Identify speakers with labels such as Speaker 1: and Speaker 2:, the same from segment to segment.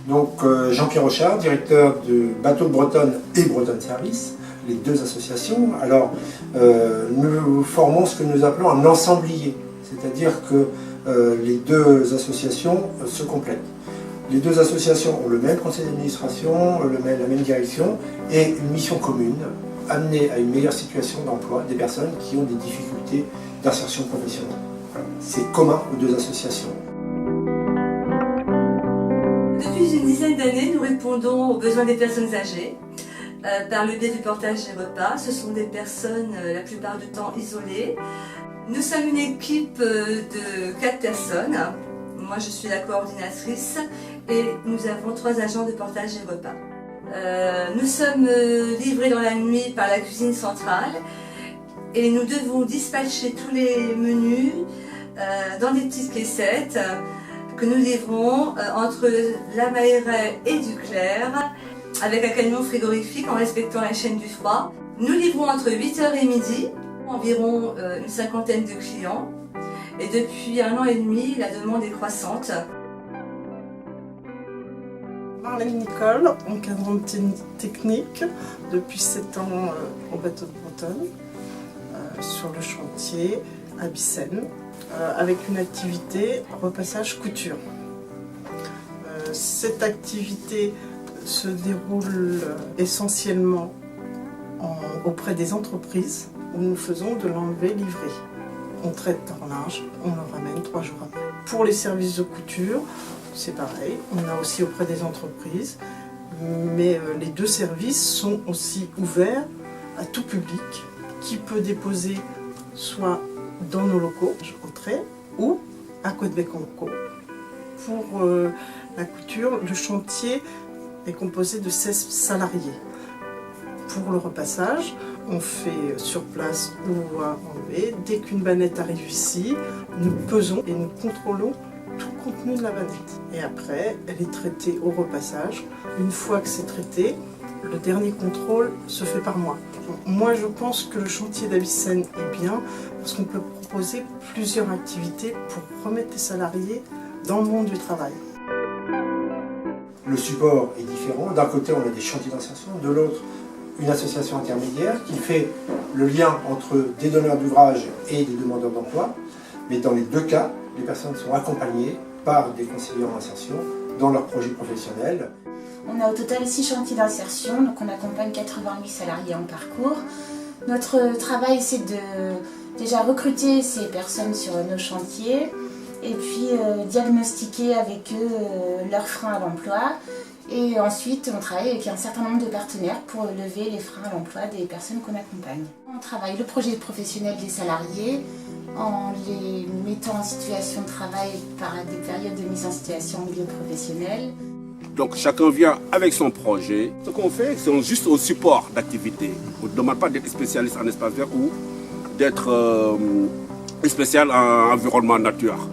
Speaker 1: Donc Jean-Pierre Rochard, directeur de Bateaux de Bretonne et Bretonne Service, les deux associations. Alors nous formons ce que nous appelons un ensemblier, c'est-à-dire que les deux associations se complètent. Les deux associations ont le même conseil d'administration, la même direction et une mission commune, amener à une meilleure situation d'emploi des personnes qui ont des difficultés d'insertion professionnelle. Voilà. C'est commun aux deux associations.
Speaker 2: Depuis une dizaine d'années, nous répondons aux besoins des personnes âgées par le biais du portage des repas. Ce sont des personnes la plupart du temps isolées. Nous sommes une équipe de 4 personnes. Moi, je suis la coordinatrice et nous avons 3 agents de portage des repas. Nous sommes livrés dans la nuit par la cuisine centrale et nous devons dispatcher tous les menus dans des petites caissettes que nous livrons entre la Mailleraie et Duclerc avec un camion frigorifique en respectant la chaîne du froid. Nous livrons entre 8h et midi, environ une 50aine de clients. Et depuis 1 an et demi, la demande est croissante.
Speaker 3: Marlène Nicole, encadrante technique depuis 7 ans au bateau de Bretonne, sur le chantier à Bicenne, avec une activité repassage couture. Cette activité se déroule essentiellement auprès des entreprises où nous faisons de l'enlevé-livré. On traite en linge, on le ramène 3 jours après. Pour les services de couture, c'est pareil, on a aussi auprès des entreprises, mais les deux services sont aussi ouverts à tout public qui peut déposer soit dans nos locaux, au trait, ou à Côte-Bec-en-Caux. Pour la couture, le chantier est composé de 16 salariés. Pour le repassage, on fait sur place ou à enlever. Dès qu'une bannette arrive ici, nous pesons et nous contrôlons tout le contenu de la bannette. Et après, elle est traitée au repassage. Une fois que c'est traité, le dernier contrôle se fait par moi. Moi, je pense que le chantier d'Avicenne est bien parce qu'on peut proposer plusieurs activités pour remettre les salariés dans le monde du travail.
Speaker 1: Le support est différent. D'un côté, on a des chantiers d'insertion, de l'autre, une association intermédiaire qui fait le lien entre des donneurs d'ouvrage et des demandeurs d'emploi. Mais dans les deux cas, les personnes sont accompagnées par des conseillers en insertion dans leur projet professionnel.
Speaker 4: On a au total 6 chantiers d'insertion, donc on accompagne 88 salariés en parcours. Notre travail, c'est de déjà recruter ces personnes sur nos chantiers et puis diagnostiquer avec eux leurs freins à l'emploi. Et ensuite, on travaille avec un certain nombre de partenaires pour lever les freins à l'emploi des personnes qu'on accompagne. On travaille le projet professionnel des salariés en les mettant en situation de travail par des périodes de mise en situation en milieu professionnel.
Speaker 5: Donc chacun vient avec son projet. Ce qu'on fait, c'est juste au support d'activité. On ne demande pas d'être spécialiste en espace vert ou d'être spécial en environnement nature.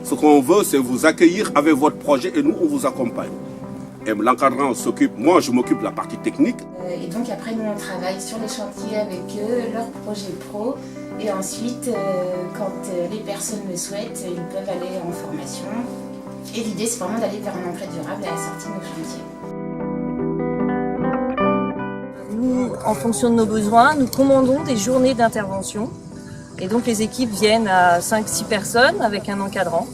Speaker 5: Ce qu'on veut, c'est vous accueillir avec votre projet et nous, on vous accompagne. Et l'encadrant s'occupe, moi je m'occupe de la partie technique.
Speaker 4: Et donc après nous on travaille sur les chantiers avec eux, leurs projets pro. Et ensuite, quand les personnes le souhaitent, ils peuvent aller en formation. Et l'idée c'est vraiment d'aller vers un emploi durable à la sortie de nos chantiers.
Speaker 6: Nous, en fonction de nos besoins, nous commandons des journées d'intervention. Et donc les équipes viennent à 5-6 personnes avec un encadrant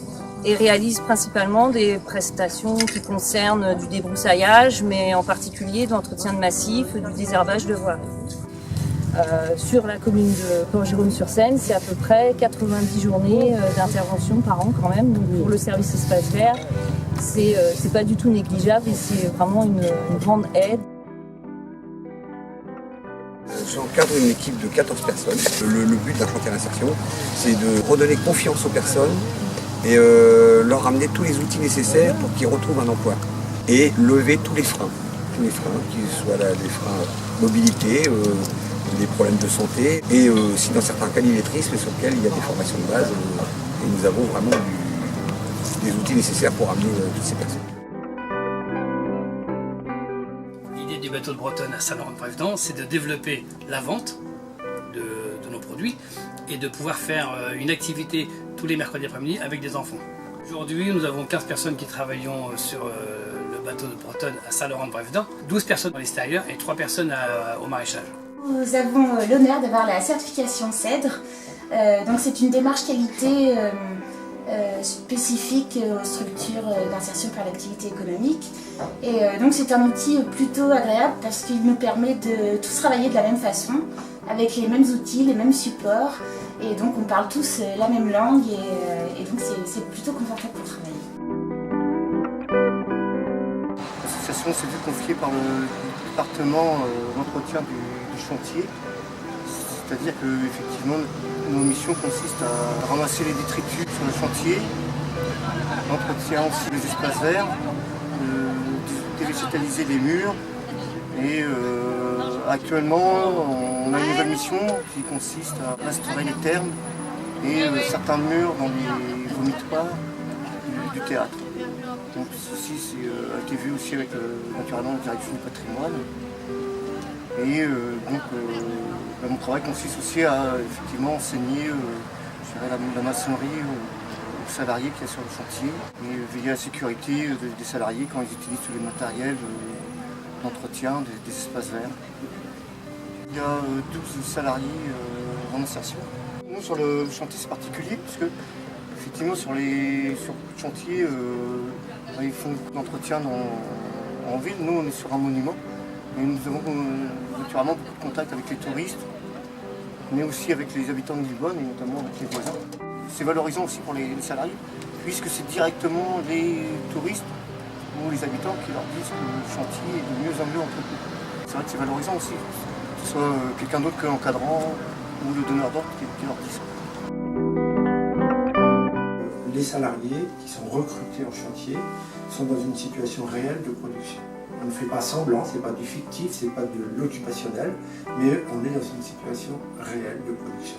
Speaker 6: et réalisent principalement des prestations qui concernent du débroussaillage, mais en particulier de l'entretien de massifs, du désherbage de voies. Sur la commune de Port-Jérôme-sur-Seine, c'est à peu près 90 journées d'intervention par an quand même. Donc pour le service espace vert, c'est pas du tout négligeable et c'est vraiment une grande aide.
Speaker 7: J'encadre une équipe de 14 personnes. Le but d'un chantier d'insertion, c'est de redonner confiance aux personnes et leur ramener tous les outils nécessaires pour qu'ils retrouvent un emploi. Et lever tous les freins, qu'ils soient des freins mobilité, des problèmes de santé et aussi dans certains cas l'illettrisme sur lequel il y a des formations de base et nous avons vraiment des outils nécessaires pour amener toutes ces personnes.
Speaker 8: L'idée du bateau de Bretonne à Saint-Laurent-de-Brévedent, c'est de développer la vente de nos produits et de pouvoir faire une activité tous les mercredis après-midi avec des enfants. Aujourd'hui, nous avons 15 personnes qui travaillons sur le bateau de Bretonne à Saint-Laurent-de-Brévedent, 12 personnes à l'extérieur et 3 personnes au maraîchage.
Speaker 4: Nous avons l'honneur d'avoir la certification CEDRE. Donc c'est une démarche qualité spécifique aux structures d'insertion par l'activité économique. Et donc c'est un outil plutôt agréable parce qu'il nous permet de tous travailler de la même façon, avec les mêmes outils, les mêmes supports. Et donc on parle tous la même langue et donc c'est plutôt confortable pour travailler.
Speaker 9: L'association s'est vue confiée par le département d'entretien du chantier. C'est-à-dire que effectivement, nos missions consistent à ramasser les détritus sur le chantier, l'entretien aussi des espaces verts, dévégétaliser les murs. Et actuellement, on a une nouvelle mission qui consiste à restaurer les thermes et certains murs dans les vomitoires du théâtre. Donc ceci a été vu aussi avec naturellement la direction du patrimoine. Et mon travail consiste aussi à effectivement enseigner la maçonnerie aux salariés qui sont sur le chantier et veiller à la sécurité des salariés quand ils utilisent tous les matériels d'entretien des espaces verts. Il y a 12 salariés en insertion. Nous sur le chantier c'est particulier puisque effectivement sur le chantier ils font l'entretien en ville. Nous on est sur un monument. Et nous avons naturellement beaucoup de contacts avec les touristes, mais aussi avec les habitants de Lisbonne et notamment avec les voisins. C'est valorisant aussi pour les salariés, puisque c'est directement les touristes ou les habitants qui leur disent que le chantier est de mieux en mieux entretenu. C'est vrai que c'est valorisant aussi, que ce soit quelqu'un d'autre que l'encadrant ou le donneur d'ordre qui leur dit ça.
Speaker 1: Les salariés qui sont recrutés en chantier sont dans une situation réelle de production. On ne fait pas semblant, ce n'est pas du fictif, ce n'est pas de l'occupationnel, mais on est dans une situation réelle de production.